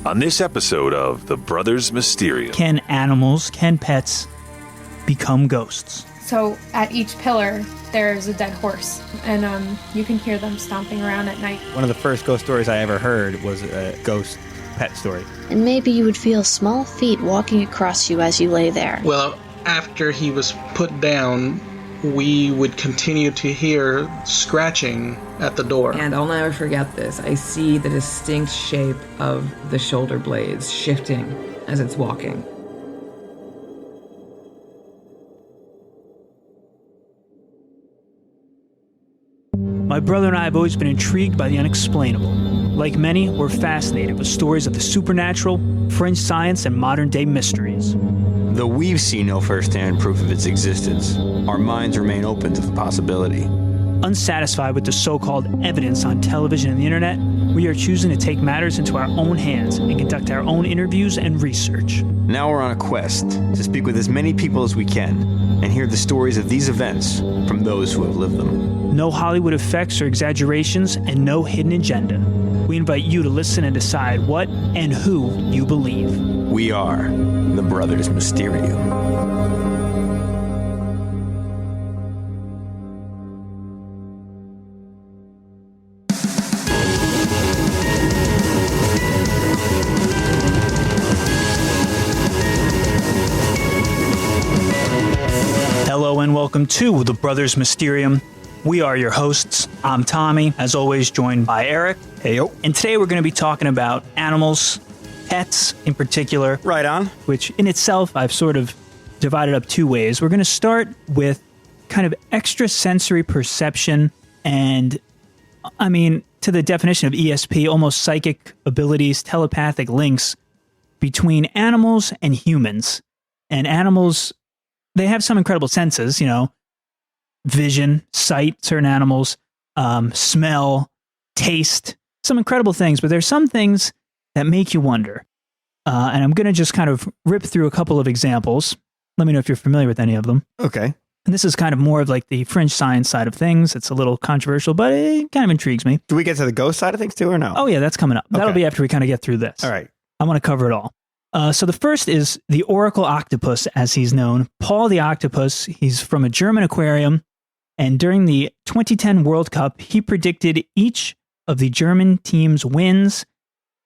On this episode of The Brothers Mysterium. Can animals, can pets become ghosts? So at each pillar, there's a dead horse, and you can hear them stomping around at night. One of the first ghost stories I ever heard was a ghost pet story. And maybe you would feel small feet walking across you as you lay there. Well, after he was put down, we would continue to hear scratching at the door. And I'll never forget this. I see the distinct shape of the shoulder blades shifting as it's walking. My brother and I have always been intrigued by the unexplainable. Like many, we're fascinated with stories of the supernatural, fringe science, and modern-day mysteries. Though we've seen no first-hand proof of its existence, our minds remain open to the possibility. Unsatisfied with the so-called evidence on television and the internet, we are choosing to take matters into our own hands and conduct our own interviews and research. Now we're on a quest to speak with as many people as we can and hear the stories of these events from those who have lived them. No Hollywood effects or exaggerations, and no hidden agenda. We invite you to listen and decide what and who you believe. We are the Brothers Mysterium. Hello and welcome to the Brothers Mysterium. We are your hosts. I'm Tommy, as always, joined by Eric. Heyo. And today we're going to be talking about animals, pets in particular. Right on. Which in itself, I've sort of divided up two ways. We're going to start with kind of extrasensory perception and, I mean, to the definition of ESP, almost psychic abilities, telepathic links between animals and humans. And animals, they have some incredible senses, you know, vision, sight, certain animals, smell, taste, some incredible things. But there's some things that make you wonder. And I'm going to just kind of rip through a couple of examples. Let me know if you're familiar with any of them. Okay. And this is kind of more of like the fringe science side of things. It's a little controversial, but it kind of intrigues me. Do we get to the ghost side of things too or no? Oh, yeah, that's coming up. That'll be after we kind of get through this. All right. I want to cover it all. So the first is the Oracle Octopus, as he's known. Paul the Octopus, he's from a German aquarium. And during the 2010 World Cup, he predicted each of the German team's wins,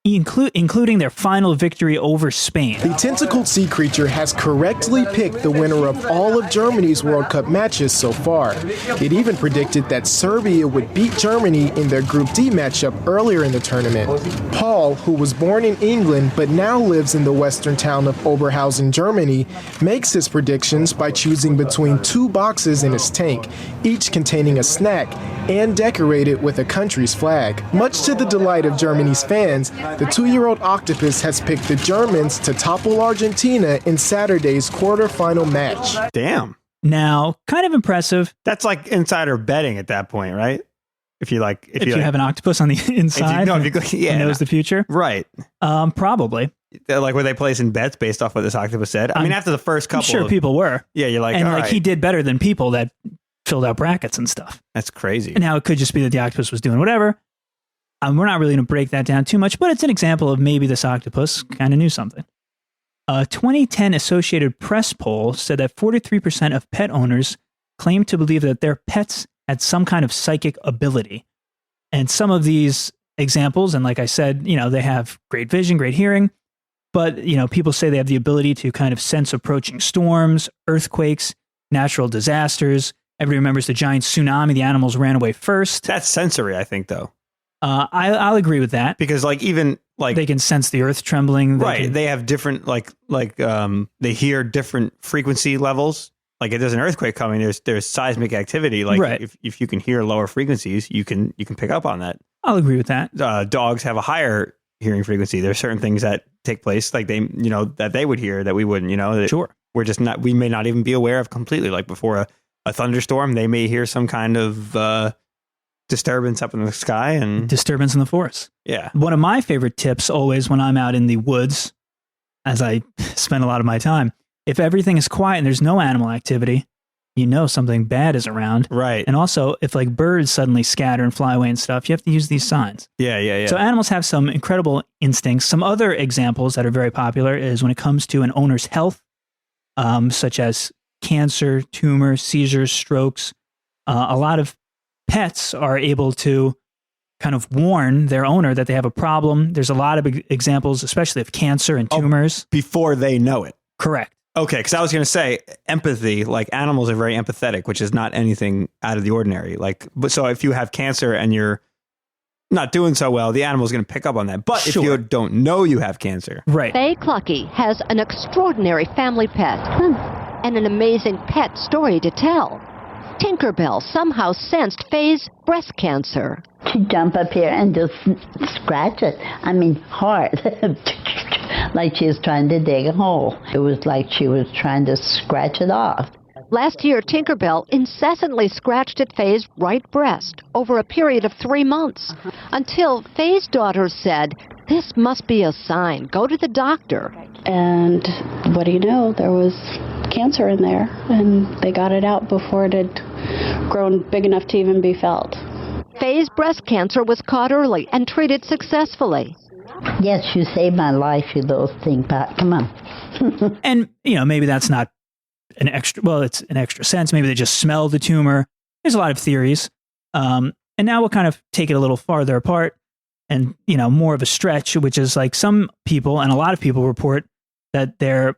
including their final victory over Spain. The tentacled sea creature has correctly picked the winner of all of Germany's World Cup matches so far. It even predicted that Serbia would beat Germany in their Group D matchup earlier in the tournament. Paul, who was born in England but now lives in the western town of Oberhausen, Germany, makes his predictions by choosing between two boxes in his tank, each containing a snack and decorated with a country's flag. Much to the delight of Germany's fans, the 2-year-old octopus has picked the Germans to topple Argentina in Saturday's quarterfinal match. Damn. Now, kind of impressive. That's like insider betting at that point, right? If you have an octopus on the inside knows the future. Right. Probably. Like, were they placing bets based off what this octopus said? I mean, after the first couple, I'm sure people were. Yeah, you're like, and all like right. he did better than people that filled out brackets and stuff. That's crazy. And now it could just be that the octopus was doing whatever. We're not really going to break that down too much, but it's an example of maybe this octopus kind of knew something. A 2010 Associated Press poll said that 43% of pet owners claimed to believe that their pets had some kind of psychic ability. And some of these examples, and like I said, you know, they have great vision, great hearing, but, you know, people say they have the ability to kind of sense approaching storms, earthquakes, natural disasters. Everybody remembers the giant tsunami. The animals ran away first. That's sensory, I think, though. I'll agree with that, because like even like they can sense the earth trembling. They have different they hear different frequency levels. Like if there's an earthquake coming, there's seismic activity. Like if you can hear lower frequencies, you can pick up on that. I'll agree with that. Dogs have a higher hearing frequency. There's certain things that take place, like that they would hear that we wouldn't. Sure. We may not even be aware of completely. Like before a thunderstorm, they may hear some kind of disturbance up in the sky and disturbance in the forest. Yeah. One of my favorite tips always when I'm out in the woods, as I spend a lot of my time, if everything is quiet and there's no animal activity, you know something bad is around. Right. And also, if like birds suddenly scatter and fly away and stuff, you have to use these signs. Yeah. So animals have some incredible instincts. Some other examples that are very popular is when it comes to an owner's health, such as cancer, tumors, seizures, strokes. A lot of pets are able to kind of warn their owner that they have a problem. There's a lot of examples, especially of cancer and tumors. Before they know it. Correct. Okay, because I was going to say empathy, like animals are very empathetic, which is not anything out of the ordinary. So if you have cancer and you're not doing so well, the animal is going to pick up on that. But if you don't know you have cancer. Right. Faye Clucky has an extraordinary family pet and an amazing pet story to tell. Tinkerbell somehow sensed Faye's breast cancer. She'd jump up here and just scratch it. I mean, hard. Like she was trying to dig a hole. It was like she was trying to scratch it off. Last year, Tinkerbell incessantly scratched at Faye's right breast over a period of 3 months, until Faye's daughter said, "This must be a sign. Go to the doctor." And what do you know? There was cancer in there, and they got it out before it had grown big enough to even be felt. Faye's breast cancer was caught early and treated successfully. Yes, you saved my life, you little stinkpot. Come on. And, maybe that's not an extra, well, it's an extra sense. Maybe they just smelled the tumor. There's a lot of theories. And now we'll kind of take it a little farther apart and, more of a stretch, which is like some people and a lot of people report that their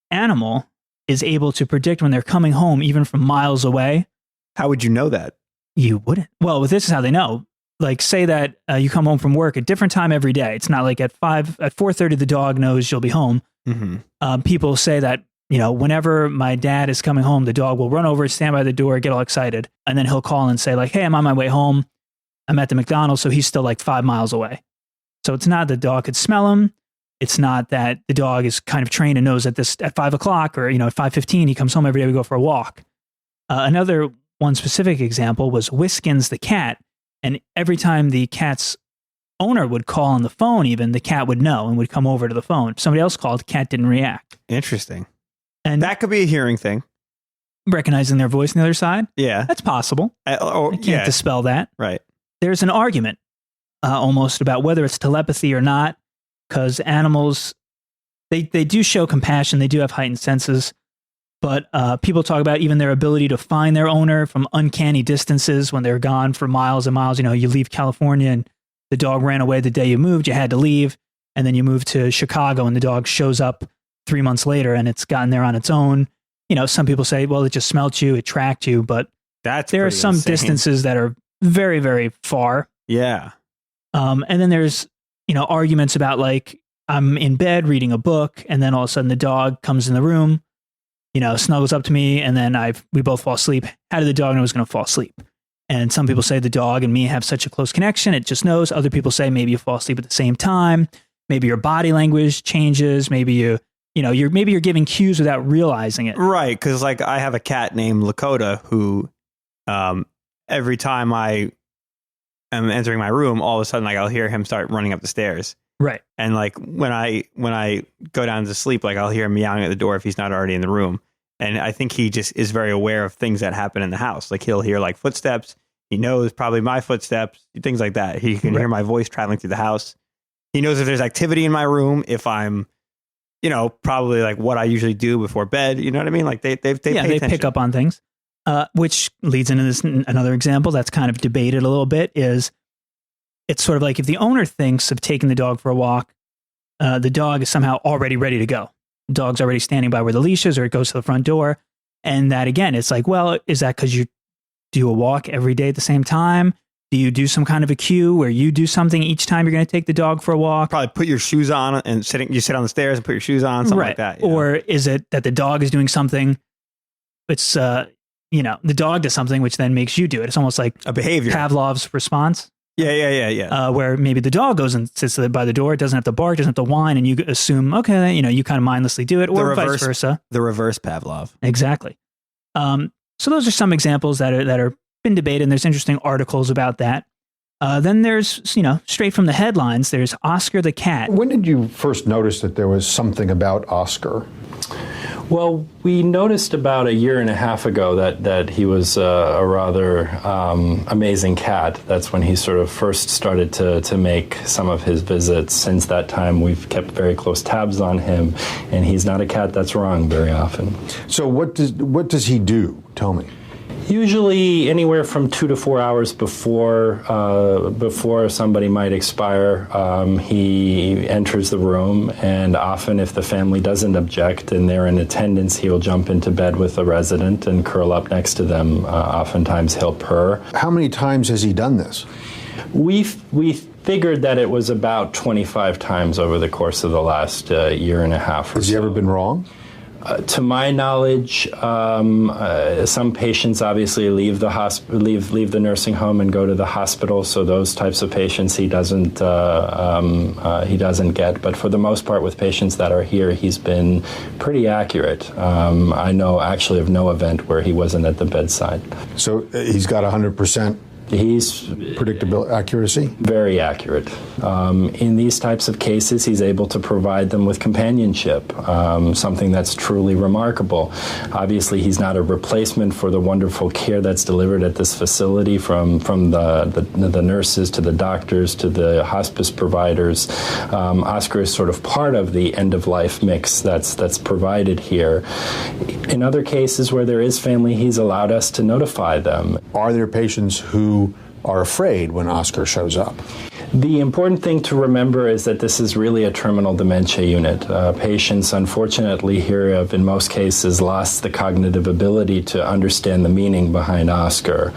animal is able to predict when they're coming home, even from miles away. How would you know that? You wouldn't. Well, this is how they know. Like, say that you come home from work at a different time every day. It's not like at 4:30 the dog knows you'll be home. Mm-hmm. People say that, whenever my dad is coming home, the dog will run over, stand by the door, get all excited, and then he'll call and say like, "Hey, I'm on my way home. I'm at the McDonald's," so he's still like 5 miles away. So it's not the dog could smell him. It's not that the dog is kind of trained and knows at 5 o'clock or, at 5:15, he comes home every day, we go for a walk. Another one specific example was Whiskins the cat. And every time the cat's owner would call on the phone, even the cat would know and would come over to the phone. If somebody else called, the cat didn't react. Interesting. And that could be a hearing thing. Recognizing their voice on the other side? Yeah. That's possible. I can't dispel that. Right. There's an argument almost about whether it's telepathy or not, because animals, they do show compassion. They do have heightened senses. But people talk about even their ability to find their owner from uncanny distances when they're gone for miles and miles. You leave California and the dog ran away the day you moved. You had to leave. And then you move to Chicago and the dog shows up 3 months later and it's gotten there on its own. Some people say, well, it just smelled you, it tracked you. But there are some distances that are very, very far. Yeah. And then there's, arguments about like, I'm in bed reading a book and then all of a sudden the dog comes in the room, snuggles up to me, and then we both fall asleep. How did the dog know I was going to fall asleep? And some people say the dog and me have such a close connection, it just knows. Other people say maybe you fall asleep at the same time. Maybe your body language changes. Maybe you're giving cues without realizing it. Right, because like I have a cat named Lakota who, every time I am entering my room, all of a sudden like I'll hear him start running up the stairs. Right. And like when I go down to sleep, like I'll hear him meowing at the door if he's not already in the room. And I think he just is very aware of things that happen in the house. Like he'll hear like footsteps. He knows probably my footsteps, things like that. He can hear my voice traveling through the house. He knows if there's activity in my room, if I'm, probably like what I usually do before bed. You know what I mean? Like they pick up on things, which leads into this. Another example that's kind of debated a little bit is, it's sort of like if the owner thinks of taking the dog for a walk, the dog is somehow already ready to go. The dog's already standing by where the leash is, or it goes to the front door. And that, again, it's like, well, is that because you do a walk every day at the same time? Do you do some kind of a cue where you do something each time you're going to take the dog for a walk? Probably put your shoes on and you sit on the stairs and put your shoes on, something like that. Or is it that the dog is doing something? It's, the dog does something which then makes you do it. It's almost like a behavior. Pavlov's response. Yeah. Where maybe the dog goes and sits by the door, it doesn't have to bark, doesn't have to whine, and you assume, okay, you kind of mindlessly do it, or vice versa. The reverse Pavlov. Exactly. So those are some examples that are been debated, and there's interesting articles about that. Then there's, straight from the headlines, there's Oscar the cat. When did you first notice that there was something about Oscar? Well, we noticed about a year and a half ago that he was a rather amazing cat. That's when he sort of first started to make some of his visits. Since that time, we've kept very close tabs on him, and he's not a cat that's wrong very often. So what does he do? Tell me. Usually anywhere from 2 to 4 hours before somebody might expire, he enters the room, and often if the family doesn't object and they're in attendance, he'll jump into bed with the resident and curl up next to them. Oftentimes he'll purr. How many times has he done this? We figured that it was about 25 times over the course of the last year and a half. Has he ever been wrong? To my knowledge, some patients obviously leave the nursing home and go to the hospital. So those types of patients he doesn't get. But for the most part, with patients that are here, he's been pretty accurate. I know actually of no event where he wasn't at the bedside. So he's got 100%. He's predictable accuracy? Very accurate. In these types of cases, he's able to provide them with companionship, something that's truly remarkable. Obviously, he's not a replacement for the wonderful care that's delivered at this facility from the nurses to the doctors to the hospice providers. Oscar is sort of part of the end-of-life mix that's provided here. In other cases where there is family, he's allowed us to notify them. Are there patients who are afraid when Oscar shows up? The important thing to remember is that this is really a terminal dementia unit. Patients, unfortunately, here have, in most cases, lost the cognitive ability to understand the meaning behind Oscar.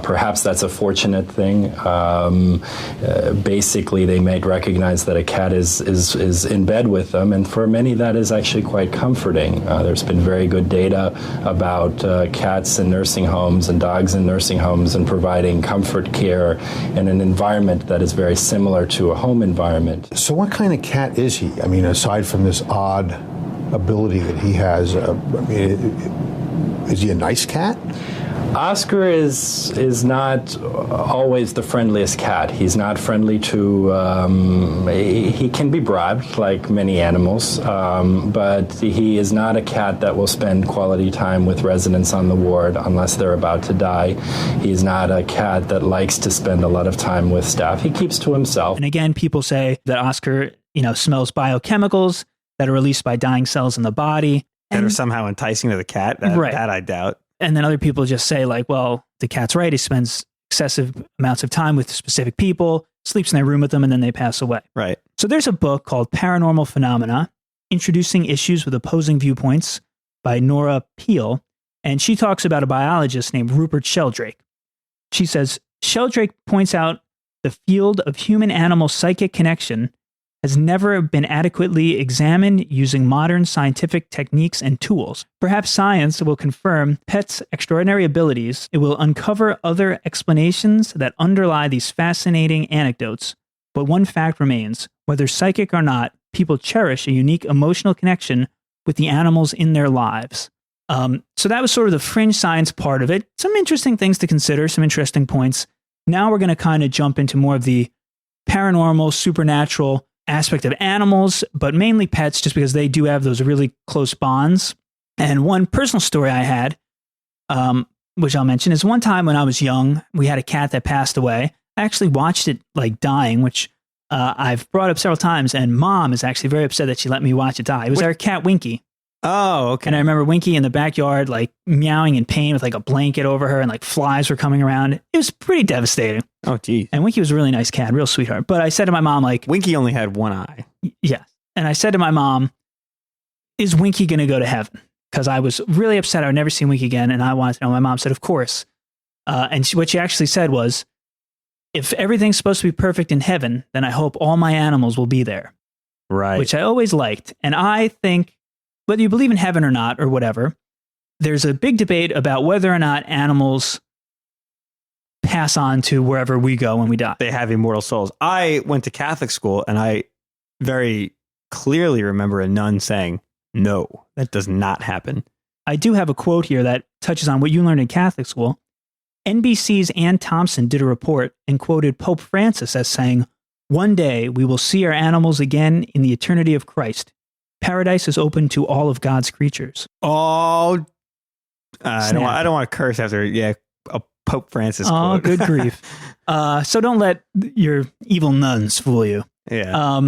Perhaps that's a fortunate thing. Basically, they might recognize that a cat is in bed with them, and for many, that is actually quite comforting. There's been very good data about cats in nursing homes and dogs in nursing homes and providing comfort care in an environment that is very similar to a home environment. So what kind of cat is he? I mean, aside from this odd ability that he has, is he a nice cat? Oscar is not always the friendliest cat. He's not friendly to, he can be bribed like many animals, but he is not a cat that will spend quality time with residents on the ward unless they're about to die. He's not a cat that likes to spend a lot of time with staff. He keeps to himself. And again, people say that Oscar, smells biochemicals that are released by dying cells in the body. That are somehow enticing to the cat? That I doubt. And then other people just say, like, well, the cat's right. He spends excessive amounts of time with specific people, sleeps in their room with them, and then they pass away. Right. So there's a book called Paranormal Phenomena, Introducing Issues with Opposing Viewpoints by Nora Peel. And she talks about a biologist named Rupert Sheldrake. She says, Sheldrake points out the field of human-animal psychic connection has never been adequately examined using modern scientific techniques and tools. Perhaps science will confirm pets' extraordinary abilities. It will uncover other explanations that underlie these fascinating anecdotes. But one fact remains, whether psychic or not, people cherish a unique emotional connection with the animals in their lives. So that was sort of the fringe science part of it. Some interesting things to consider, some interesting points. Now we're going to kind of jump into more of the paranormal, supernatural aspect of animals, but mainly pets, just because they do have those really close bonds. And one personal story I had, which I'll mention, is one time when I was young, we had a cat that passed away. I actually watched it like dying, which I've brought up several times, and Mom is actually very upset that she let me watch it die. It was our cat Winky. Oh, okay. And I remember Winky in the backyard, like meowing in pain with like a blanket over her, and like flies were coming around. It was pretty devastating. Oh, geez. And Winky was a really nice cat, real sweetheart. But I said to my mom, like, Winky only had one eye. Yeah. And I said to my mom, is Winky going to go to heaven? Because I was really upset. I would never see Winky again. And I wanted to know. My mom said, of course. And what she actually said was, if everything's supposed to be perfect in heaven, then I hope all my animals will be there. Right. Which I always liked. And I think, whether you believe in heaven or not, or whatever, there's a big debate about whether or not animals pass on to wherever we go when we die. They have immortal souls. I went to Catholic school, and I very clearly remember a nun saying, no, that does not happen. I do have a quote here that touches on what you learned in Catholic school. NBC's Ann Thompson did a report and quoted Pope Francis as saying, one day we will see our animals again in the eternity of Christ. paradise is open to all of God's creatures. Oh, I don't want to curse after a Pope Francis quote. Oh, good grief. So don't let your evil nuns fool you. Yeah.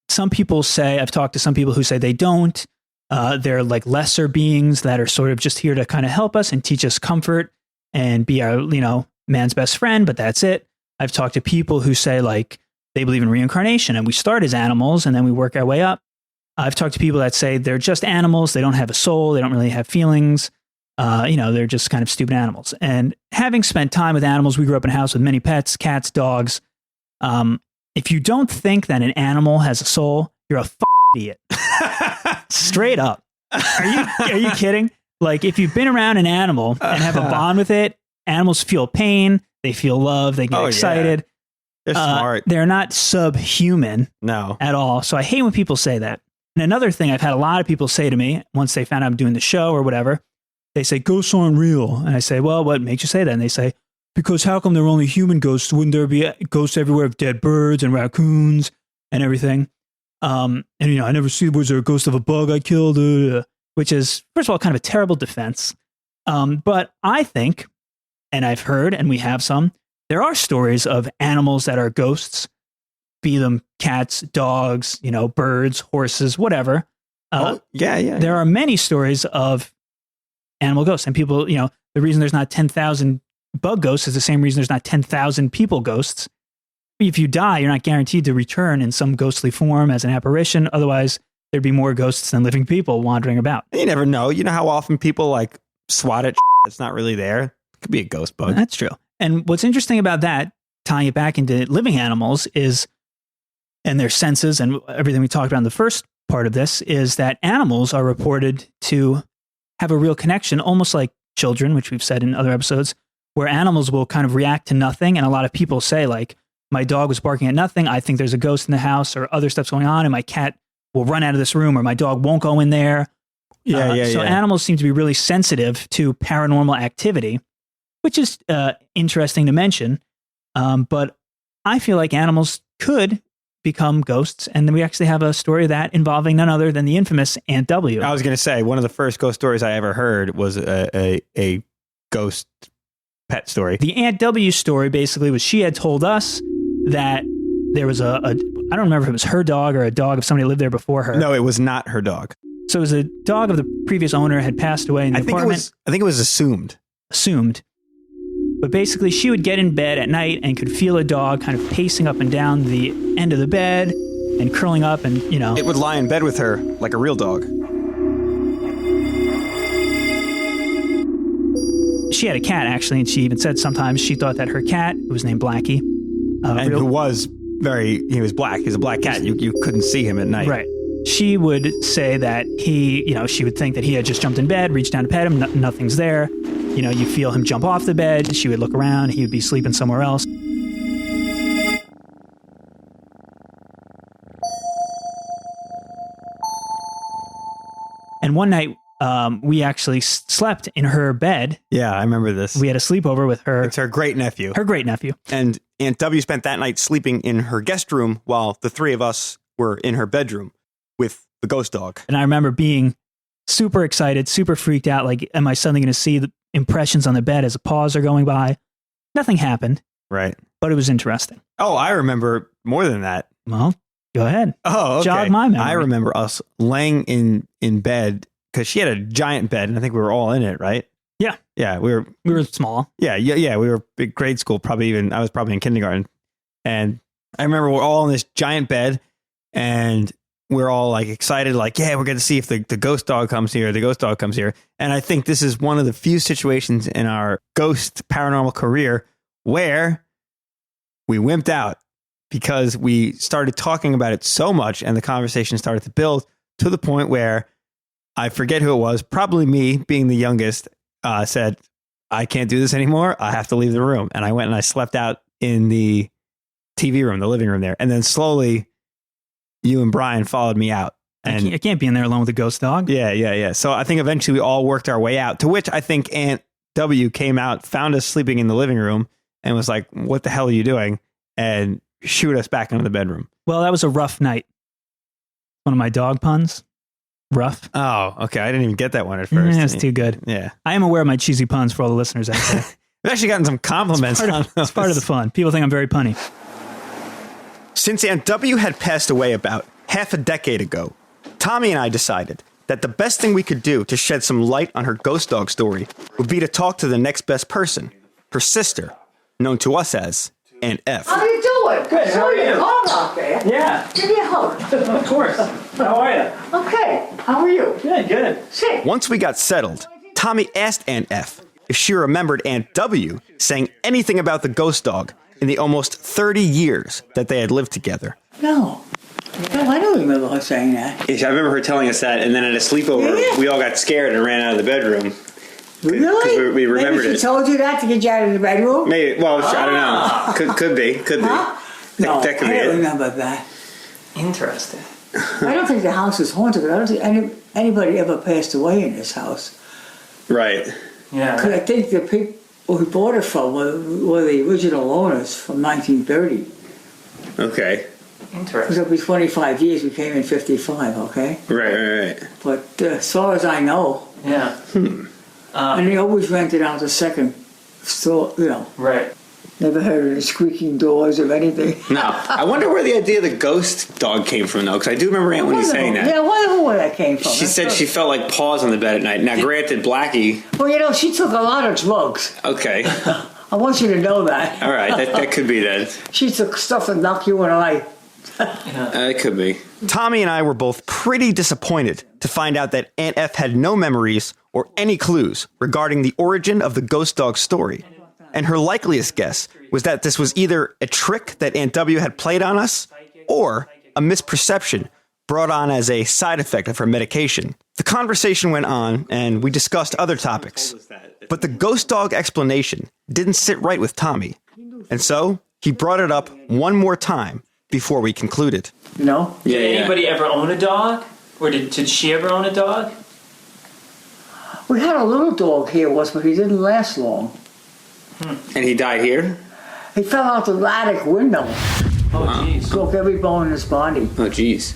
Some people say, I've talked to some people who say they don't. They're like lesser beings that are sort of just here to kind of help us and teach us comfort and be our, man's best friend, but that's it. I've talked to people who say like they believe in reincarnation and we start as animals and then we work our way up. I've talked to people that say they're just animals. They don't have a soul. They don't really have feelings. They're just kind of stupid animals. And having spent time with animals, we grew up in a house with many pets, cats, dogs. If you don't think that an animal has a soul, you're a idiot. Straight up. Are you kidding? Like if you've been around an animal and have a bond with it, animals feel pain, they feel love, they get excited. Yeah. They're smart. They're not subhuman at all. So I hate when people say that. And another thing I've had a lot of people say to me once they found out I'm doing the show or whatever, they say, ghosts aren't real. And I say, well, what makes you say that? And they say, because how come there are only human ghosts? Wouldn't there be ghosts everywhere of dead birds and raccoons and everything? I never see, was there a ghost of a bug I killed? Which is, first of all, kind of a terrible defense. But I think, and I've heard, and we have some, there are stories of animals that are ghosts, be them cats, dogs, birds, horses, whatever. There are many stories of animal ghosts. And people, the reason there's not 10,000 bug ghosts is the same reason there's not 10,000 people ghosts. If you die, you're not guaranteed to return in some ghostly form as an apparition. Otherwise, there'd be more ghosts than living people wandering about. You never know. You know how often people like swat at that's not really there? It could be a ghost bug. That's true. And what's interesting about that, tying it back into living animals, is, and their senses and everything we talked about in the first part of this, is that animals are reported to have a real connection, almost like children, which we've said in other episodes, where animals will kind of react to nothing. And a lot of people say, like, my dog was barking at nothing. I think there's a ghost in the house or other stuff's going on. And my cat will run out of this room or my dog won't go in there. So animals seem to be really sensitive to paranormal activity, which is interesting to mention. But I feel like animals could become ghosts. And then we actually have a story of that involving none other than the infamous Aunt W. I was going to say, one of the first ghost stories I ever heard was a ghost pet story. The Aunt W story basically was she had told us that there was I don't remember if it was her dog or a dog of somebody who lived there before her. No, it was not her dog. So it was a dog of the previous owner had passed away in the apartment. I think it was assumed. But basically she would get in bed at night and could feel a dog kind of pacing up and down the end of the bed and curling up and, It would lie in bed with her like a real dog. She had a cat, actually, and she even said sometimes she thought that her cat, who was named Blackie, he was black. He's a black cat. You couldn't see him at night. Right. She would say that she would think that he had just jumped in bed, reached down to pet him, nothing's there. You feel him jump off the bed. She would look around. He would be sleeping somewhere else. And one night, we actually slept in her bed. Yeah, I remember this. We had a sleepover with her. It's her great nephew. And Aunt W spent that night sleeping in her guest room while the three of us were in her bedroom with the ghost dog. And I remember being super excited, super freaked out. Like, am I suddenly going to see the impressions on the bed as the paws are going by? Nothing happened. Right. But it was interesting. Oh, I remember more than that. Well, go ahead. Oh, okay. Jog my memory. I remember us laying in bed because she had a giant bed and I think we were all in it, right? Yeah. Yeah, we were small. Yeah. We were big grade school, I was probably in kindergarten. And I remember we're all in this giant bed and we're all like excited, like, yeah, we're going to see if the ghost dog comes here. The ghost dog comes here. And I think this is one of the few situations in our ghost paranormal career where we wimped out because we started talking about it so much and the conversation started to build to the point where I forget who it was, probably me being the youngest, said, I can't do this anymore. I have to leave the room. And I went and I slept out in the TV room, the living room there. And then slowly you and Brian followed me out. And I can't be in there alone with a ghost dog. Yeah. So I think eventually we all worked our way out, to which I think Aunt W came out, found us sleeping in the living room and was like, what the hell are you doing? And shoot us back into the bedroom. Well, that was a rough night. One of my dog puns. Rough. Oh, okay. I didn't even get that one at first. That's too good. Yeah. I am aware of my cheesy puns for all the listeners out there. I've actually gotten some compliments on those. It's part of the fun. People think I'm very punny. Since Aunt W had passed away about half a decade ago, Tommy and I decided that the best thing we could do to shed some light on her ghost dog story would be to talk to the next best person, her sister, known to us as Aunt F. How you doing? Good, how are you? Home out there. Yeah. Give me a hug. Of course. How are you? Okay. How are you? Good. Sit. Once we got settled, Tommy asked Aunt F if she remembered Aunt W saying anything about the ghost dog in the almost 30 years that they had lived together. No, I don't remember her saying that. I remember her telling us that, and then at a sleepover, we all got scared and ran out of the bedroom. Really? Because we remembered Maybe she told you that to get you out of the bedroom? Maybe. Well, I don't know. Could be. Huh? No, that could I be don't it. remember that. Interesting. I don't think the house is haunted. I don't think anybody ever passed away in this house. Right. Yeah. Because I think the people who bought it from were the original owners from 1930. Okay. Because it'll be 25 years. We came in 55, okay? Right. But as far as I know. Yeah. And they always rented out the second store, Right. Never heard of the squeaking doors or anything. No. I wonder where the idea of the ghost dog came from, though, because I do remember Aunt Winnie saying that. Yeah, I wonder where that came from. She said she felt like paws on the bed at night. Now, granted, Blackie... Well, she took a lot of drugs. Okay. I want you to know that. All right, that could be then. She took stuff that knocked you in the eye. It could be. Tommy and I were both pretty disappointed to find out that Aunt F had no memories or any clues regarding the origin of the ghost dog story. And her likeliest guess was that this was either a trick that Aunt W had played on us or a misperception brought on as a side effect of her medication. The conversation went on and we discussed other topics. But the ghost dog explanation didn't sit right with Tommy. And so he brought it up one more time before we concluded. No? Did anybody ever own a dog? Or did she ever own a dog? We had a little dog here once, but he didn't last long. And he died here? He fell out the attic window. Oh, jeez. Broke every bone in his body. Oh, jeez.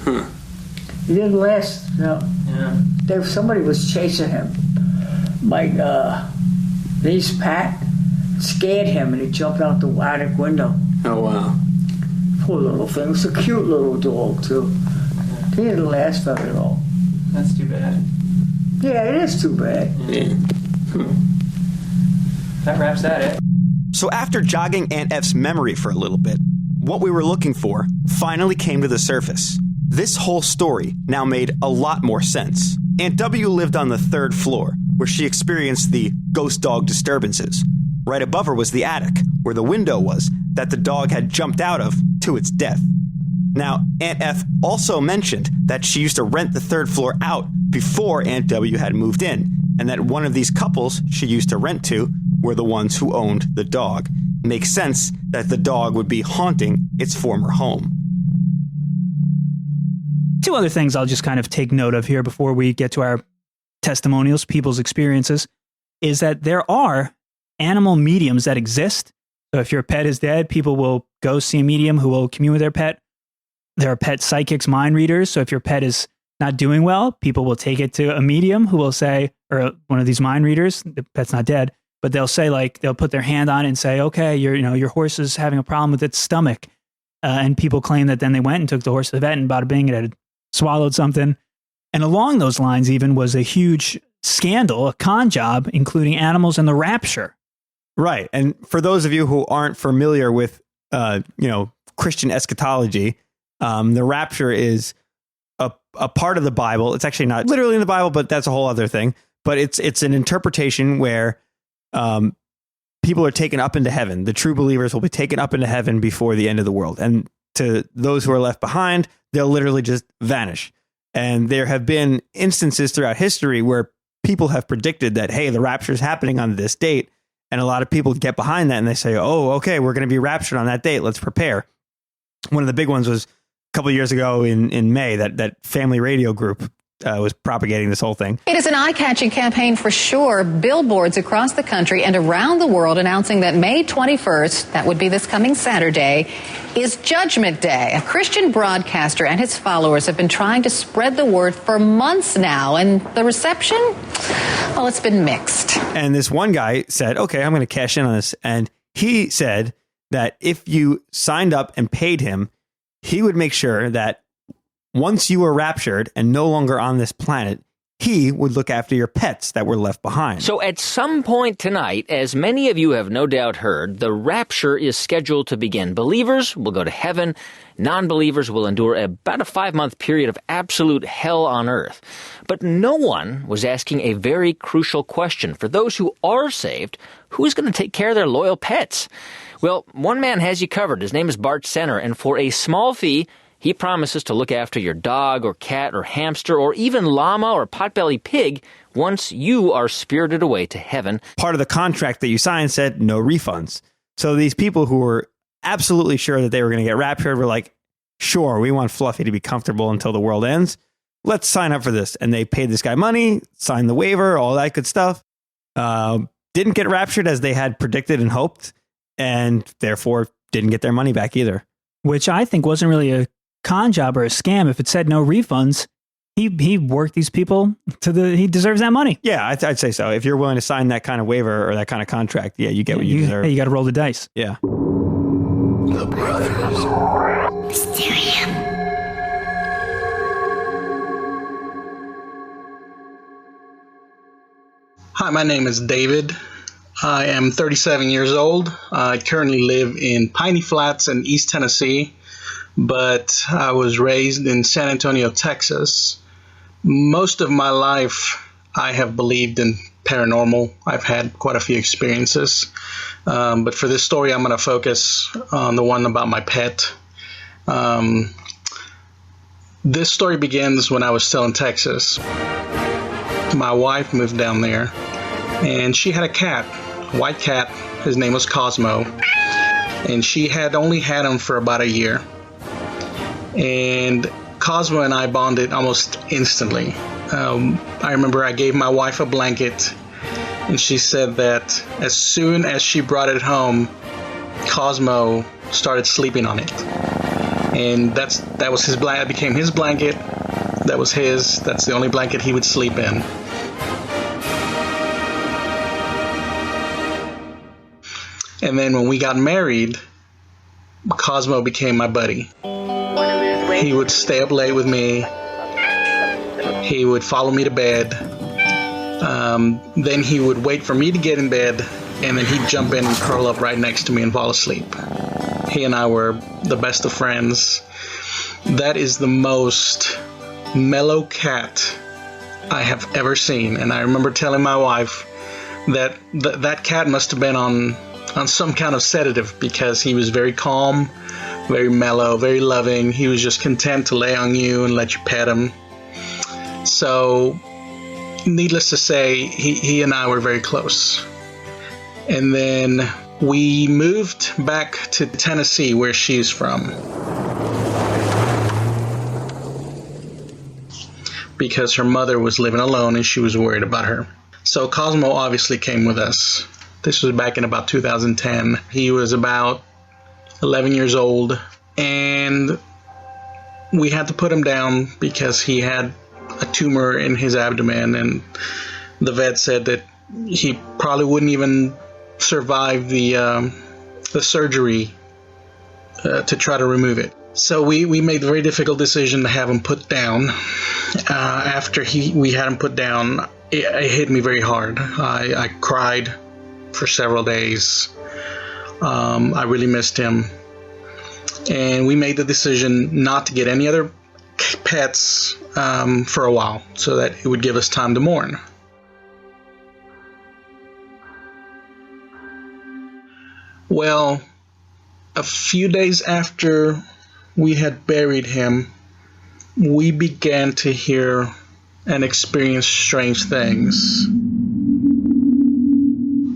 Huh. He didn't last. No. Yeah. Somebody was chasing him. My niece Pat scared him, and he jumped out the attic window. Oh, wow. Poor little thing. It was a cute little dog, too. He didn't last very long. That's too bad. Yeah, it is too bad. Yeah. That wraps that, eh? So after jogging Aunt F's memory for a little bit, what we were looking for finally came to the surface. This whole story now made a lot more sense. Aunt W lived on the 3rd floor, where she experienced the ghost dog disturbances. Right above her was the attic, where the window was that the dog had jumped out of to its death. Now, Aunt F also mentioned that she used to rent the 3rd floor out before Aunt W had moved in, and that one of these couples she used to rent to were the ones who owned the dog. Makes sense that the dog would be haunting its former home. Two other things I'll just kind of take note of here before we get to our testimonials, people's experiences, is that there are animal mediums that exist. So if your pet is dead, people will go see a medium who will commune with their pet. There are pet psychics, mind readers. So if your pet is not doing well, people will take it to a medium who will say, or one of these mind readers, the pet's not dead, but they'll say, like, they'll put their hand on it and say, okay, your horse is having a problem with its stomach. And people claim that then they went and took the horse to the vet and bada bing, it had swallowed something. And along those lines even was a huge scandal, a con job, including animals and the rapture. Right. And for those of you who aren't familiar with, Christian eschatology, the rapture is a part of the Bible. It's actually not literally in the Bible, but that's a whole other thing. But it's an interpretation where people are taken up into heaven. The true believers will be taken up into heaven before the end of the world. And to those who are left behind, they'll literally just vanish. And there have been instances throughout history where people have predicted that, hey, the rapture is happening on this date. And a lot of people get behind that and they say, oh, okay, we're going to be raptured on that date. Let's prepare. One of the big ones was a couple of years ago in May, that family radio group was propagating this whole thing. It is an eye-catching campaign for sure. Billboards across the country and around the world announcing that May 21st, that would be this coming Saturday, is Judgment Day. A Christian broadcaster and his followers have been trying to spread the word for months now, and the reception, well, it's been mixed. And this one guy said, okay, I'm going to cash in on this. And he said that if you signed up and paid him, he would make sure that once you were raptured and no longer on this planet, he would look after your pets that were left behind. So at some point tonight, as many of you have no doubt heard, the rapture is scheduled to begin. Believers will go to heaven. Non-believers will endure about a 5-month period of absolute hell on earth. But no one was asking a very crucial question. For those who are saved, who's going to take care of their loyal pets? Well, one man has you covered. His name is Bart Center, and for a small fee, he promises to look after your dog or cat or hamster or even llama or potbelly pig once you are spirited away to heaven. Part of the contract that you signed said no refunds. So these people who were absolutely sure that they were going to get raptured were like, sure, we want Fluffy to be comfortable until the world ends. Let's sign up for this. And they paid this guy money, signed the waiver, all that good stuff. Didn't get raptured as they had predicted and hoped, and therefore didn't get their money back either. Which I think wasn't really a con job or a scam. If it said no refunds, he worked these people he deserves that money. Yeah, I'd say so. If you're willing to sign that kind of waiver or that kind of contract, yeah, you get what you deserve. Hey, you got to roll the dice. Yeah. The Brothers Mysterium. Hi, my name is David. I am 37 years old. I currently live in Piney Flats in East Tennessee, but I was raised in San Antonio, Texas. Most of my life, I have believed in paranormal. I've had quite a few experiences. But for this story, I'm going to focus on the one about my pet. This story begins when I was still in Texas. My wife moved down there, and she had a cat, a white cat. His name was Cosmo, and she had only had him for about a year. And Cosmo and I bonded almost instantly. I remember I gave my wife a blanket, and she said that as soon as she brought it home, Cosmo started sleeping on it. And that was his blanket. It became his blanket. That was his. That's the only blanket he would sleep in. And then when we got married, Cosmo became my buddy. He would stay up late with me. He would follow me to bed. Then he would wait for me to get in bed, and then he'd jump in and curl up right next to me and fall asleep. He and I were the best of friends. That is the most mellow cat I have ever seen. And I remember telling my wife that that cat must have been on some kind of sedative, because he was very calm, very mellow, very loving. He was just content to lay on you and let you pet him. So, needless to say, he and I were very close. And then we moved back to Tennessee, where she's from, because her mother was living alone and she was worried about her. So Cosmo obviously came with us. This was back in about 2010. He was about 11 years old, and we had to put him down because he had a tumor in his abdomen, and the vet said that he probably wouldn't even survive the surgery to try to remove it. So we made the very difficult decision to have him put down. After we had him put down, it hit me very hard. I cried for several days. I really missed him. And we made the decision not to get any other pets for a while, so that it would give us time to mourn. Well, a few days after we had buried him, we began to hear and experience strange things.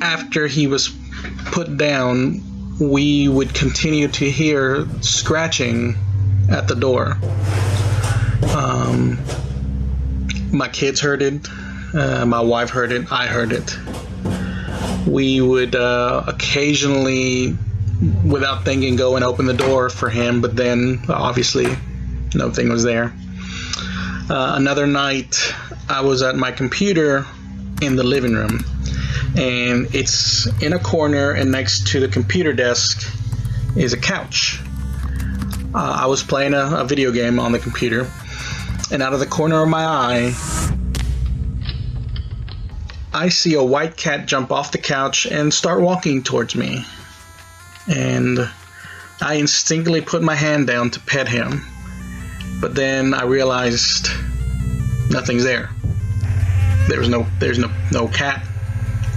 After he was put down, we would continue to hear scratching at the door. My kids heard it. My wife heard it. I heard it. We would occasionally, without thinking, go and open the door for him, but then obviously nothing was there. Another night, I was at my computer in the living room, and it's in a corner, and next to the computer desk is a couch. I was playing a video game on the computer, and out of the corner of my eye, I see a white cat jump off the couch and start walking towards me. And I instinctively put my hand down to pet him. But then I realized nothing's there. There's no cat.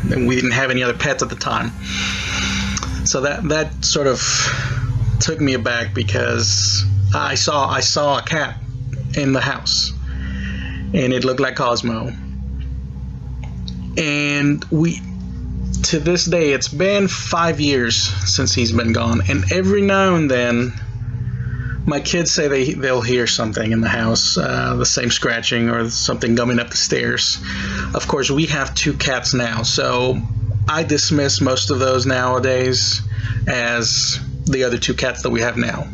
And we didn't have any other pets at the time. So that sort of took me aback, because I saw a cat in the house, and it looked like Cosmo. And to this day, it's been 5 years since he's been gone, and every now and then my kids say they'll hear something in the house, the same scratching or something coming up the stairs. Of course, we have 2 cats now, so I dismiss most of those nowadays as the other 2 cats that we have now.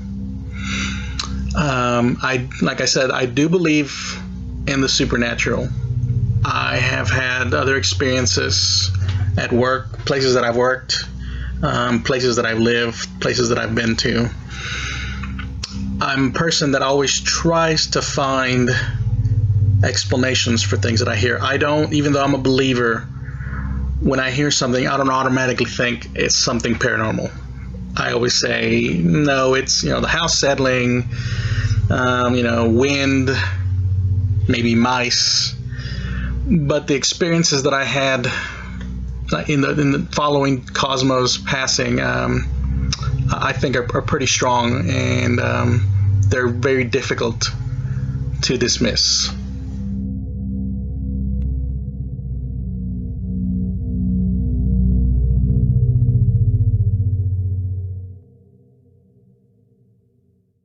Like I said, I do believe in the supernatural. I have had other experiences at work, places that I've worked, places that I've lived, places that I've been to. I'm a person that always tries to find explanations for things that I hear. I don't, even though I'm a believer, when I hear something, I don't automatically think it's something paranormal. I always say, no, it's, the house settling, wind, maybe mice. But the experiences that I had in the following Cosmo's passing, I think are pretty strong, and they're very difficult to dismiss.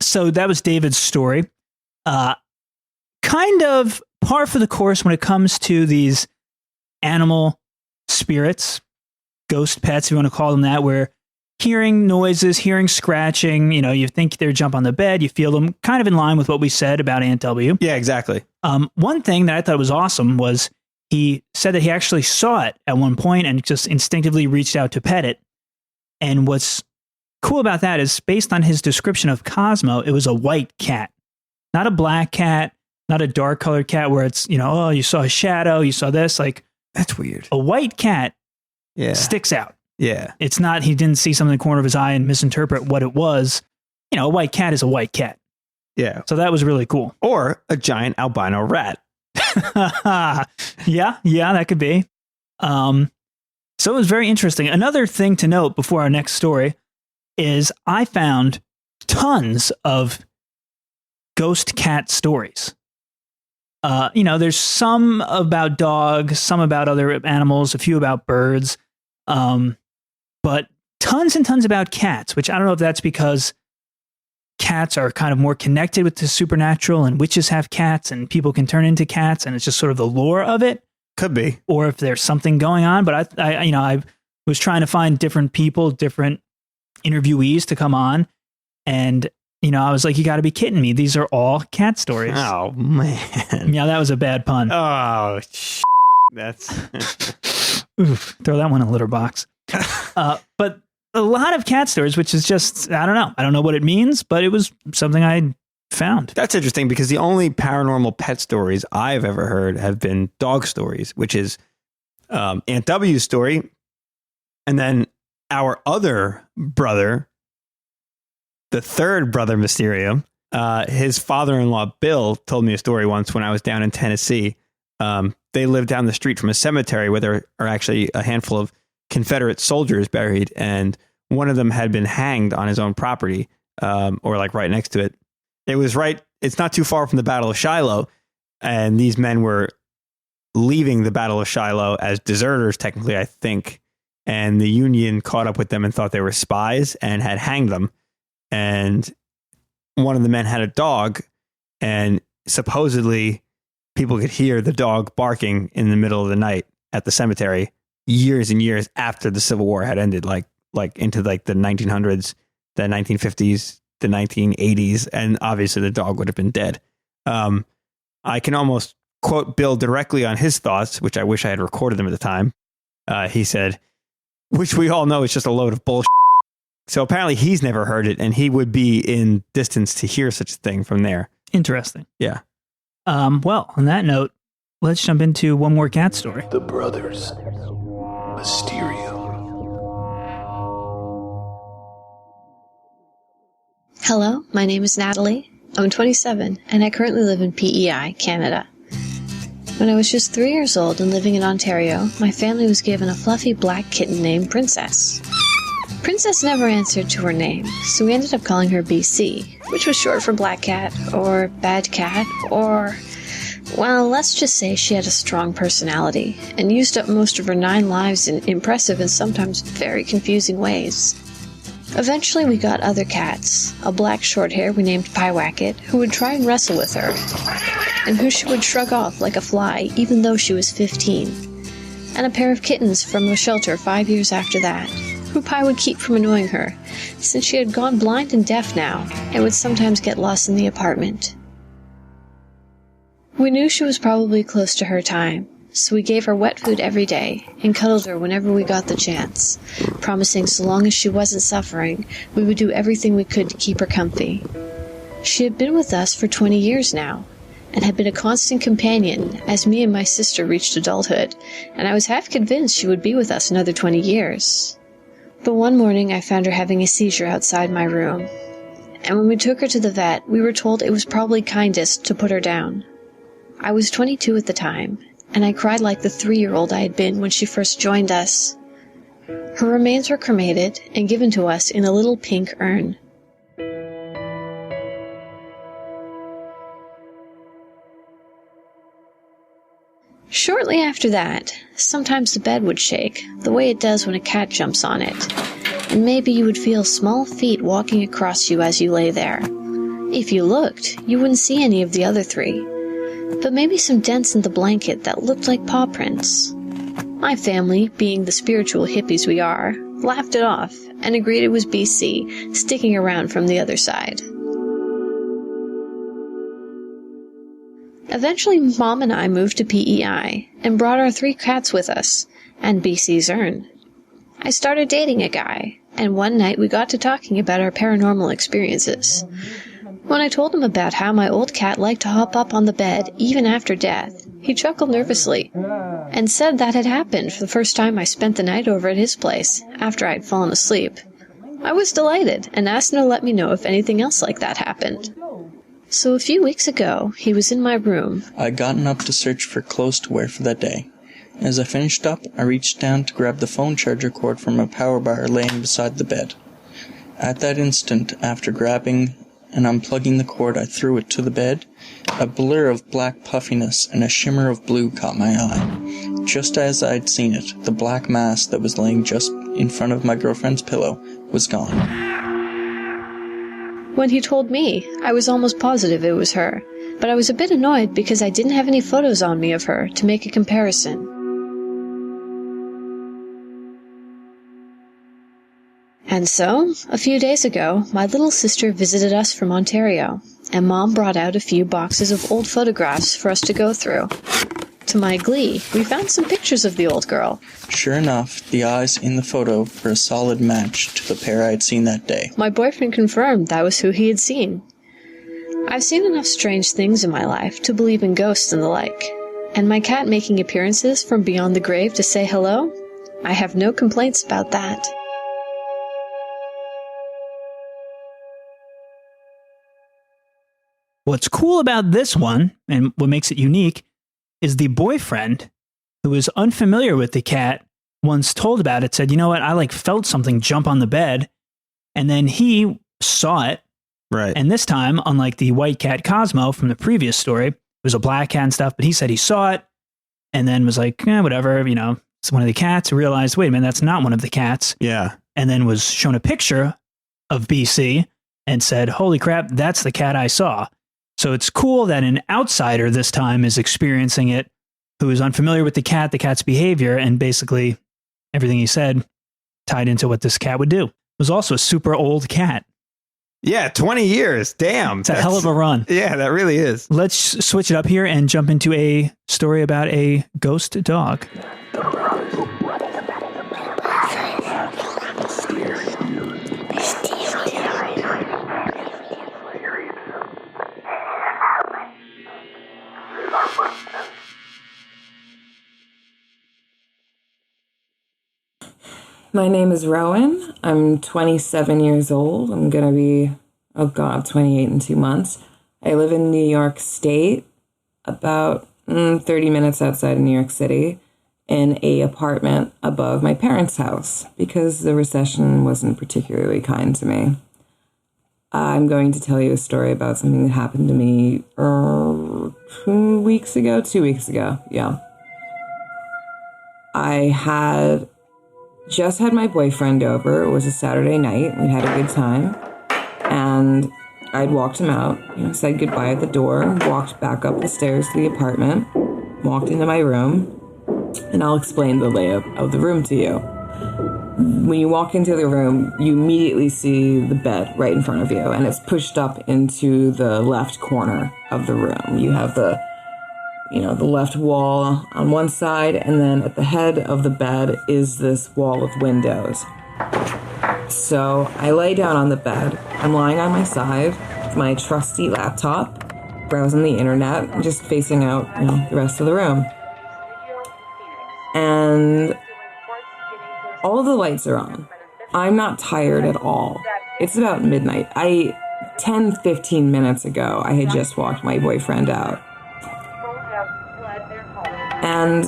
So that was David's story. Kind of par for the course when it comes to these animal spirits, ghost pets, if you want to call them that, where hearing noises, hearing scratching, you think they're jump on the bed, you feel them, kind of in line with what we said about Aunt W. Yeah, exactly. One thing that I thought was awesome was he said that he actually saw it at one point and just instinctively reached out to pet it. And what's cool about that is, based on his description of Cosmo, it was a white cat, not a black cat, not a dark colored cat where it's, oh, you saw a shadow, you saw this. Like, that's weird. A white cat sticks out. Yeah. It's not, he didn't see something in the corner of his eye and misinterpret what it was. A white cat is a white cat. Yeah. So that was really cool. Or a giant albino rat. Yeah, that could be. So it was very interesting. Another thing to note before our next story is I found tons of ghost cat stories. There's some about dogs, some about other animals, a few about birds, but tons and tons about cats, which I don't know if that's because cats are kind of more connected with the supernatural and witches have cats and people can turn into cats and it's just sort of the lore of it. Could be. Or if there's something going on. But I was trying to find different people, different interviewees to come on. And, I was like, you got to be kidding me. These are all cat stories. Oh, man. Yeah, that was a bad pun. Oh, that's... Oof, throw that one in a litter box. But a lot of cat stories, which is just, I don't know. I don't know what it means, but it was something I found. That's interesting, because the only paranormal pet stories I've ever heard have been dog stories, which is Aunt W's story. And then our other brother, the third brother Mysterium, his father-in-law, Bill, told me a story once when I was down in Tennessee. They lived down the street from a cemetery where there are actually a handful of Confederate soldiers buried, and one of them had been hanged on his own property, or like right next to it. It's not too far from the Battle of Shiloh, and these men were leaving the Battle of Shiloh as deserters, technically, I think, and the Union caught up with them and thought they were spies and had hanged them. And one of the men had a dog, and supposedly people could hear the dog barking in the middle of the night at the cemetery years and years after the Civil War had ended, like into like the 1900s, the 1950s, the 1980s, and obviously the dog would have been dead. I can almost quote Bill directly on his thoughts, which I wish I had recorded them at the time. He said, which we all know is just a load of bullshit. So apparently he's never heard it, and he would be in distance to hear such a thing from there. Interesting. Yeah. Well, on that note, let's jump into one more cat story. The Brothers Mysterium. Hello, my name is Natalie. I'm 27, and I currently live in PEI, Canada. When I was just 3 years old and living in Ontario, my family was given a fluffy black kitten named Princess. Princess never answered to her name, so we ended up calling her BC, which was short for Black Cat, or Bad Cat, or... well, let's just say she had a strong personality, and used up most of her 9 lives in impressive and sometimes very confusing ways. Eventually we got other cats, a black short-hair we named Pyewacket, who would try and wrestle with her, and who she would shrug off like a fly even though she was 15, and a pair of kittens from a shelter 5 years after that, who Pye would keep from annoying her, since she had gone blind and deaf now, and would sometimes get lost in the apartment. We knew she was probably close to her time, so we gave her wet food every day, and cuddled her whenever we got the chance, promising so long as she wasn't suffering, we would do everything we could to keep her comfy. She had been with us for 20 years now, and had been a constant companion as me and my sister reached adulthood, and I was half convinced she would be with us another 20 years. But one morning I found her having a seizure outside my room, and when we took her to the vet, we were told it was probably kindest to put her down. I was 22 at the time, and I cried like the 3-year-old I had been when she first joined us. Her remains were cremated and given to us in a little pink urn. Shortly after that, sometimes the bed would shake, the way it does when a cat jumps on it, and maybe you would feel small feet walking across you as you lay there. If you looked, you wouldn't see any of the other 3, but maybe some dents in the blanket that looked like paw prints. My family, being the spiritual hippies we are, laughed it off and agreed it was BC sticking around from the other side. Eventually, Mom and I moved to PEI and brought our 3 cats with us, and BC's urn. I started dating a guy, and one night we got to talking about our paranormal experiences. When I told him about how my old cat liked to hop up on the bed even after death, he chuckled nervously, and said that had happened for the first time I spent the night over at his place, after I had fallen asleep. I was delighted, and asked him to let me know if anything else like that happened. So a few weeks ago, he was in my room. I'd gotten up to search for clothes to wear for that day. As I finished up, I reached down to grab the phone charger cord from a power bar laying beside the bed. At that instant, after grabbing and unplugging the cord, I threw it to the bed. A blur of black puffiness and a shimmer of blue caught my eye. Just as I'd seen it, the black mass that was laying just in front of my girlfriend's pillow was gone. When he told me, I was almost positive it was her, but I was a bit annoyed because I didn't have any photos on me of her to make a comparison. And so, a few days ago, my little sister visited us from Ontario, and Mom brought out a few boxes of old photographs for us to go through. To my glee, we found some pictures of the old girl. Sure enough, the eyes in the photo were a solid match to the pair I had seen that day. My boyfriend confirmed that was who he had seen. I've seen enough strange things in my life to believe in ghosts and the like, and my cat making appearances from beyond the grave to say hello? I have no complaints about that. What's cool about this one, and what makes it unique, is the boyfriend, who was unfamiliar with the cat, once told about it, said, you know what, I felt something jump on the bed, and then he saw it. Right. And this time, unlike the white cat Cosmo from the previous story, it was a black cat and stuff, but he said he saw it, and then was like, whatever, it's one of the cats. Realized, wait a minute, that's not one of the cats. Yeah. And then was shown a picture of BC and said, holy crap, that's the cat I saw. So it's cool that an outsider this time is experiencing it, who is unfamiliar with the cat's behavior, and basically everything he said tied into what this cat would do. It was also a super old cat. Yeah, 20 years. Damn. It's a hell of a run. Yeah, that really is. Let's switch it up here and jump into a story about a ghost dog. My name is Rowan. I'm 27 years old. I'm going to be, 28 in 2 months. I live in New York State, about 30 minutes outside of New York City, in a apartment above my parents' house because the recession wasn't particularly kind to me. I'm going to tell you a story about something that happened to me 2 weeks ago. Yeah. I had just had my boyfriend over. It was a Saturday night. We had a good time. And I'd walked him out, said goodbye at the door, walked back up the stairs to the apartment, walked into my room, and I'll explain the layout of the room to you. When you walk into the room, you immediately see the bed right in front of you, and it's pushed up into the left corner of the room. You have the left wall on one side, and then at the head of the bed is this wall of windows. So I lay down on the bed. I'm lying on my side with my trusty laptop, browsing the internet, and just facing out, the rest of the room. And all of the lights are on. I'm not tired at all. It's about midnight. 10-15 minutes ago, I had just walked my boyfriend out. And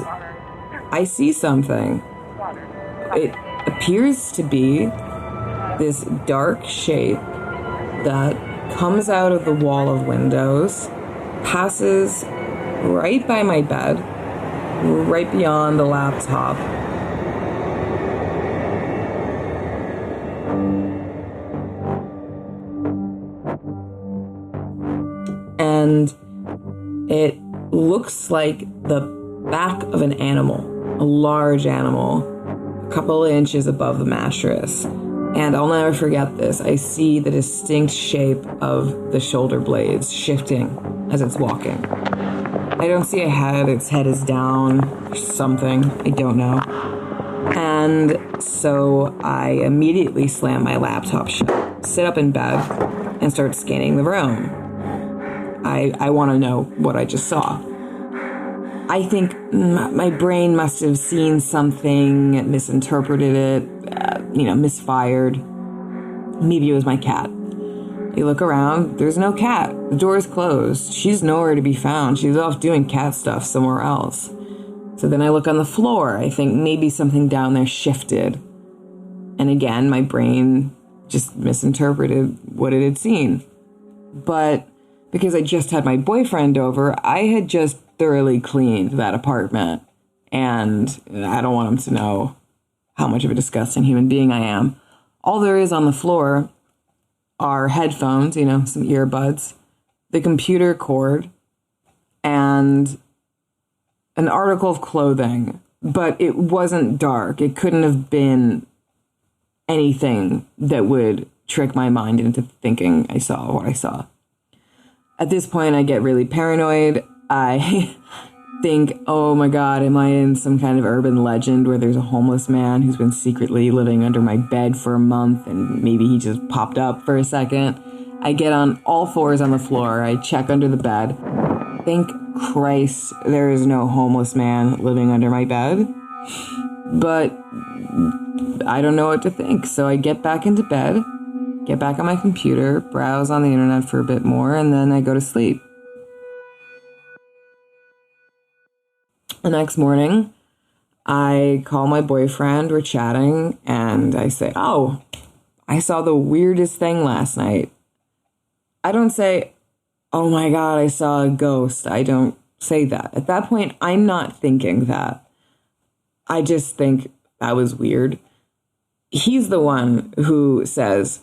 I see something. It appears to be this dark shape that comes out of the wall of windows, passes right by my bed, right beyond the laptop. And it looks like the back of an animal, a large animal, a couple of inches above the mattress. And I'll never forget this. I see the distinct shape of the shoulder blades shifting as it's walking. I don't see a head. Its head is down or something. I don't know. And so I immediately slam my laptop shut, sit up in bed, and start scanning the room. I want to know what I just saw. I think my brain must have seen something, misinterpreted it, misfired. Maybe it was my cat. I look around, there's no cat. The door is closed. She's nowhere to be found. She's off doing cat stuff somewhere else. So then I look on the floor. I think maybe something down there shifted. And again, my brain just misinterpreted what it had seen. But because I just had my boyfriend over, I had just thoroughly cleaned that apartment. And I don't want him to know how much of a disgusting human being I am. All there is on the floor are headphones, some earbuds, the computer cord, and an article of clothing. But it wasn't dark. It couldn't have been anything that would trick my mind into thinking I saw what I saw. At this point, I get really paranoid. I think, oh my God, am I in some kind of urban legend where there's a homeless man who's been secretly living under my bed for a month and maybe he just popped up for a second? I get on all fours on the floor. I check under the bed. Thank Christ there is no homeless man living under my bed. But I don't know what to think. So I get back into bed, get back on my computer, browse on the internet for a bit more, and then I go to sleep. The next morning, I call my boyfriend, we're chatting, and I say, oh, I saw the weirdest thing last night. I don't say, oh my God, I saw a ghost. I don't say that. At that point, I'm not thinking that. I just think that was weird. He's the one who says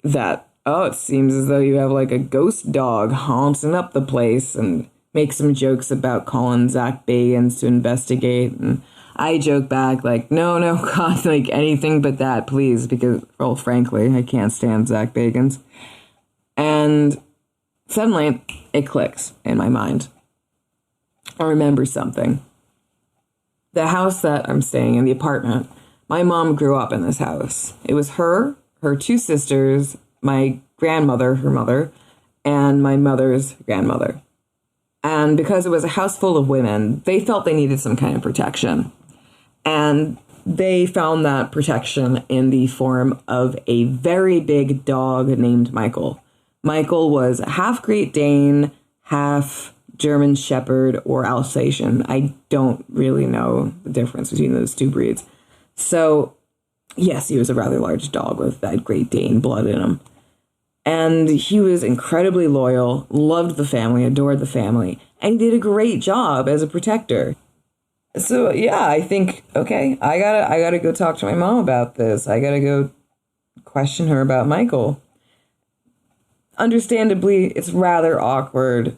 that oh, it seems as though you have like a ghost dog haunting up the place, and make some jokes about calling Zach Bagans to investigate. And I joke back like, no, God, like anything but that, please, because, well, frankly, I can't stand Zach Bagans. And suddenly it clicks in my mind. I remember something. The house that I'm staying in, the apartment, my mom grew up in this house. It was her 2 sisters, my grandmother, her mother, and my mother's grandmother. And because it was a house full of women, they felt they needed some kind of protection. And they found that protection in the form of a very big dog named Michael. Michael was half Great Dane, half German Shepherd or Alsatian. I don't really know the difference between those 2 breeds. So, yes, he was a rather large dog with that Great Dane blood in him. And he was incredibly loyal, loved the family, adored the family, and he did a great job as a protector. So, yeah, I think, okay, I gotta go talk to my mom about this. I gotta go question her about Michael. Understandably, it's rather awkward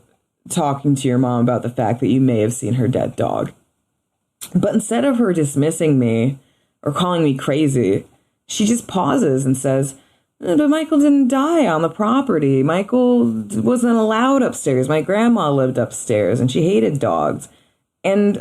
talking to your mom about the fact that you may have seen her dead dog. But instead of her dismissing me or calling me crazy, she just pauses and says, but Michael didn't die on the property. Michael wasn't allowed upstairs. My grandma lived upstairs and she hated dogs. And